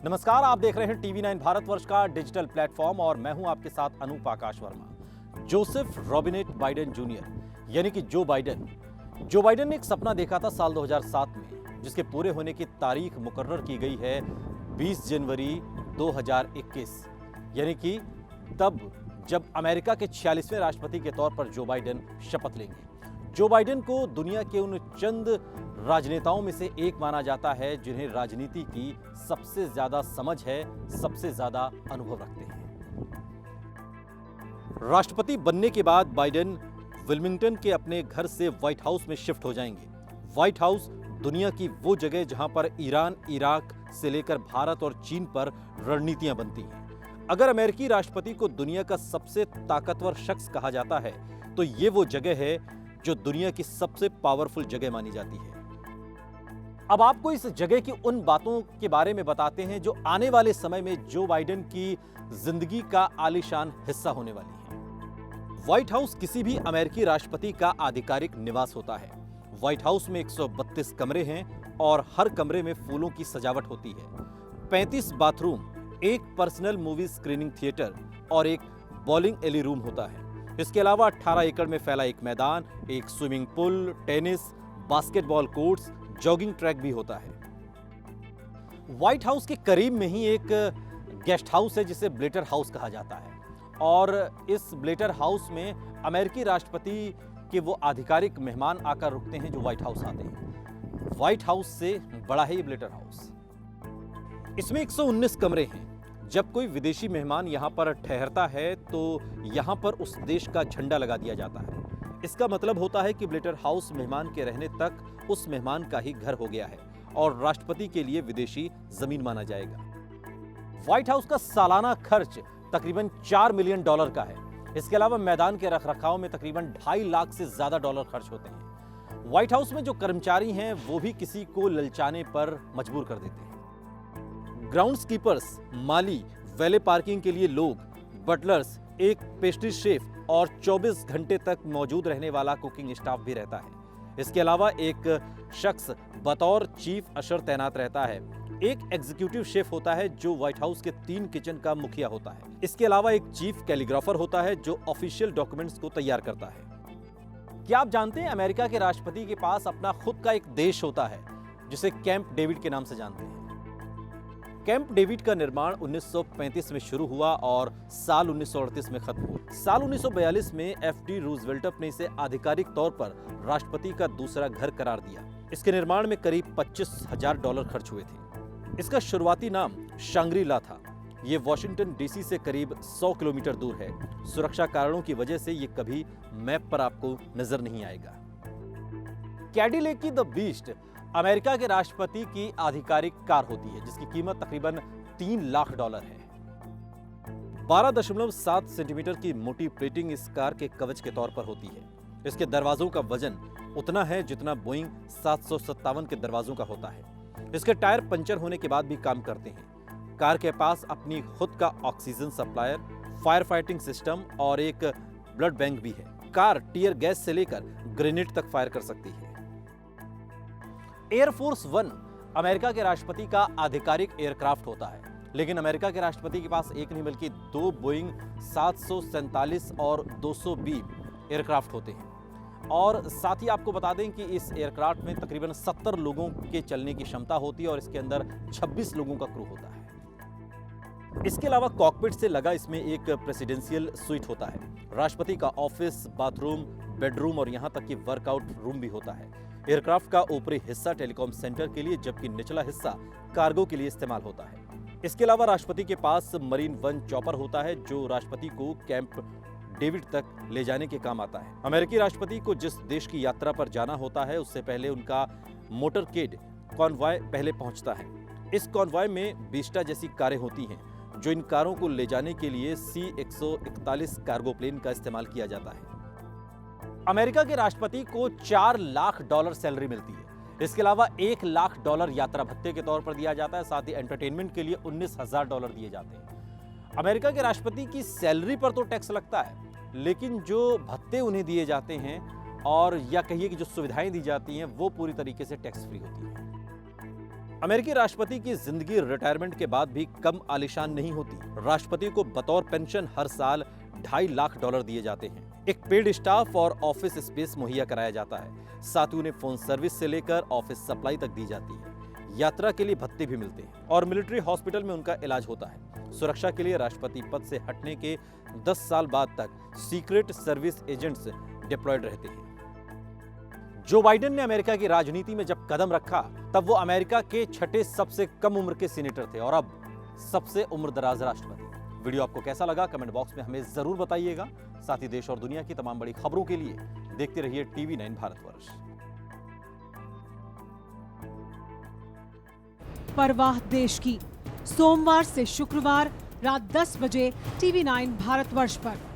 नमस्कार, आप देख रहे हैं टीवी9 भारतवर्ष का डिजिटल प्लेटफॉर्म और मैं हूं आपके साथ Anoop Akash Verma. Joseph Robinette Biden junior यानी कि जो बाइडेन ने एक सपना देखा था साल 2007 में, जिसके पूरे होने की तारीख मुकर्रर की गई है 20 जनवरी 2021, यानी कि तब जब अमेरिका के 46वें राष्ट्रपति के तौर पर जो बाइडेन शपथ लेंगे। जो बाइडेन को दुनिया के उन चंद राजनेताओं में से एक माना जाता है जिन्हें राजनीति की सबसे ज्यादा समझ है, सबसे ज्यादा अनुभव रखते हैं। राष्ट्रपति बनने के बाद बाइडेन विल्मिंगटन के अपने घर से व्हाइट हाउस में शिफ्ट हो जाएंगे। व्हाइट हाउस दुनिया की वो जगह जहां पर ईरान, इराक से लेकर भारत और चीन पर रणनीतियां बनती हैं। अगर अमेरिकी राष्ट्रपति को दुनिया का सबसे ताकतवर शख्स कहा जाता है तो ये वो जगह है जो दुनिया की सबसे पावरफुल जगह मानी जाती है। अब आपको इस जगह की उन बातों के बारे में बताते हैं जो आने वाले समय में जो बाइडेन की जिंदगी का आलीशान हिस्सा होने वाली है। व्हाइट हाउस किसी भी अमेरिकी राष्ट्रपति का आधिकारिक निवास होता है। व्हाइट हाउस में 132 कमरे हैं और हर कमरे में फूलों की सजावट होती है। 35 बाथरूम, एक पर्सनल मूवी स्क्रीनिंग थिएटर और एक बॉलिंग एली रूम होता है। इसके अलावा 18 एकड़ में फैला एक मैदान, एक swimming pool, tennis, basketball courts, jogging track भी होता है। व्हाइट हाउस के करीब में ही एक गेस्ट हाउस है जिसे ब्लेटर हाउस कहा जाता है और इस ब्लेटर हाउस में अमेरिकी राष्ट्रपति के वो आधिकारिक मेहमान आकर रुकते हैं जो व्हाइट हाउस आते हैं। व्हाइट हाउस से बड़ा है ये ब्लेटर हाउस। इसमें 119 कमरे हैं। जब कोई विदेशी मेहमान यहां पर ठहरता है तो यहां पर उस देश का झंडा लगा दिया जाता है। इसका मतलब होता है कि ब्लेटर हाउस मेहमान के रहने तक उस मेहमान का ही घर हो गया है और राष्ट्रपति के लिए विदेशी जमीन माना जाएगा। व्हाइट हाउस का सालाना खर्च तकरीबन $4 मिलियन का है। इसके अलावा मैदान के रखरखाव में तकरीबन 2.5 लाख से ज्यादा डॉलर खर्च होते हैं। व्हाइट हाउस में जो कर्मचारी हैं वो भी किसी को ललचाने पर मजबूर कर देते हैं। ग्राउंड्स कीपर्स, माली, वैले पार्किंग के लिए लोग, बटलर्स, एक पेस्ट्री शेफ और 24 घंटे तक मौजूद रहने वाला कुकिंग स्टाफ भी रहता है। इसके अलावा एक शख्स बतौर चीफ अशर तैनात रहता है। एक एग्जीक्यूटिव शेफ होता है जो व्हाइट हाउस के 3 किचन का मुखिया होता है। इसके अलावा एक चीफ कैलीग्राफर होता है जो ऑफिशियल डॉक्यूमेंट्स को तैयार करता है। क्या आप जानते हैं अमेरिका के राष्ट्रपति के पास अपना खुद का एक देश होता है जिसे कैंप डेविड के नाम से जानते हैं। कैंप डेविड का निर्माण 1935 में शुरू हुआ और साल 1938 में खत्म हुआ। साल 1942 में एफ.डी. रूजवेल्ट ने इसे आधिकारिक तौर पर राष्ट्रपति का दूसरा घर करार दिया। इसके निर्माण में करीब $25,000 खर्च हुए थे। इसका शुरुआती नाम शांग्री-ला था। ये वॉशिंगटन डीसी से करीब 100 किलोमीटर दूर है। सुरक्षा कारणों की वजह से ये कभी मैप पर आपको नजर नहीं आएगा। कैडिलैक की द बीस्ट अमेरिका के राष्ट्रपति की आधिकारिक कार होती है जिसकी कीमत तकरीबन $3 लाख है। 12.7 सेंटीमीटर की मोटी प्लेटिंग इस कार के कवच के तौर पर होती है। इसके दरवाजों का वजन उतना है जितना बोइंग 757 के दरवाजों का होता है। इसके टायर पंचर होने के बाद भी काम करते हैं। कार के पास अपनी खुद का oxygen supplier, fire fighting system और एक ब्लड बैंक भी है। कार टीयर गैस से लेकर ग्रेनेड तक फायर कर सकती है। एयरफोर्स 1 अमेरिका के राष्ट्रपति का आधिकारिक एयरक्राफ्ट होता है, लेकिन अमेरिका के राष्ट्रपति के पास एक नहीं बल्कि 2 बोइंग 747 और 200B एयरक्राफ्ट होते हैं। और साथ ही आपको बता दें कि इस एयरक्राफ्ट में तकरीबन 70 लोगों के चलने की क्षमता होती है और इसके अंदर 26 लोगों का क्रू होता है। इसके अलावा कॉकपिट से लगा इसमें एक प्रेसिडेंशियल स्वीट होता है। राष्ट्रपति का ऑफिस, बाथरूम, बेडरूम और यहां तक कि वर्कआउट रूम भी होता है। एयरक्राफ्ट का ऊपरी हिस्सा टेलीकॉम सेंटर के लिए जबकि निचला हिस्सा कार्गो के लिए इस्तेमाल होता है। इसके अलावा राष्ट्रपति के पास मरीन 1 चॉपर होता है जो राष्ट्रपति को कैंप डेविड तक ले जाने के काम आता है। अमेरिकी राष्ट्रपति को जिस देश की यात्रा पर जाना होता है उससे पहले उनका मोटरकेड कॉन्वॉय पहले पहुंचता है। इस कॉन्वॉय में बीस्टा जैसी कारें होती हैं जो इन कारों को ले जाने के लिए C-141 कार्गो प्लेन का इस्तेमाल किया जाता है। अमेरिका के राष्ट्रपति को $4 लाख सैलरी मिलती है। इसके अलावा $1 लाख यात्रा भत्ते के तौर पर दिया जाता है। साथ ही एंटरटेनमेंट के लिए $19,000 दिए जाते हैं। अमेरिका के राष्ट्रपति की सैलरी पर तो टैक्स लगता है, लेकिन जो भत्ते उन्हें दिए जाते हैं और या कहिए कि जो सुविधाएं दी जाती हैं वो पूरी तरीके से टैक्स फ्री होती हैं। अमेरिकी राष्ट्रपति की जिंदगी रिटायरमेंट के बाद भी कम आलीशान नहीं होती। राष्ट्रपति को बतौर पेंशन हर साल $2.5 लाख दिए जाते हैं। एक पेड स्टाफ और ऑफिस स्पेस मुहैया कराया जाता है। साथ ही उन्हें फोन सर्विस से लेकर ऑफिस सप्लाई तक दी जाती है। यात्रा के लिए भत्ते भी मिलते हैं और मिलिट्री हॉस्पिटल में उनका इलाज होता है। सुरक्षा के लिए राष्ट्रपति पद से हटने के 10 साल बाद तक सीक्रेट सर्विस एजेंट्स डिप्लॉयड रहते हैं। जो बाइडेन ने अमेरिका की राजनीति में जब कदम रखा तब वो अमेरिका के छठे सबसे कम उम्र के सीनेटर थे और अब सबसे उम्रदराज राष्ट्रपति। वीडियो आपको कैसा लगा कमेंट बॉक्स में हमें जरूर बताइएगा। साथ ही देश और दुनिया की तमाम बड़ी खबरों के लिए देखते रहिए TV9 भारतवर्ष। परवाह देश की, सोमवार से शुक्रवार रात 10 बजे TV9 भारतवर्ष पर।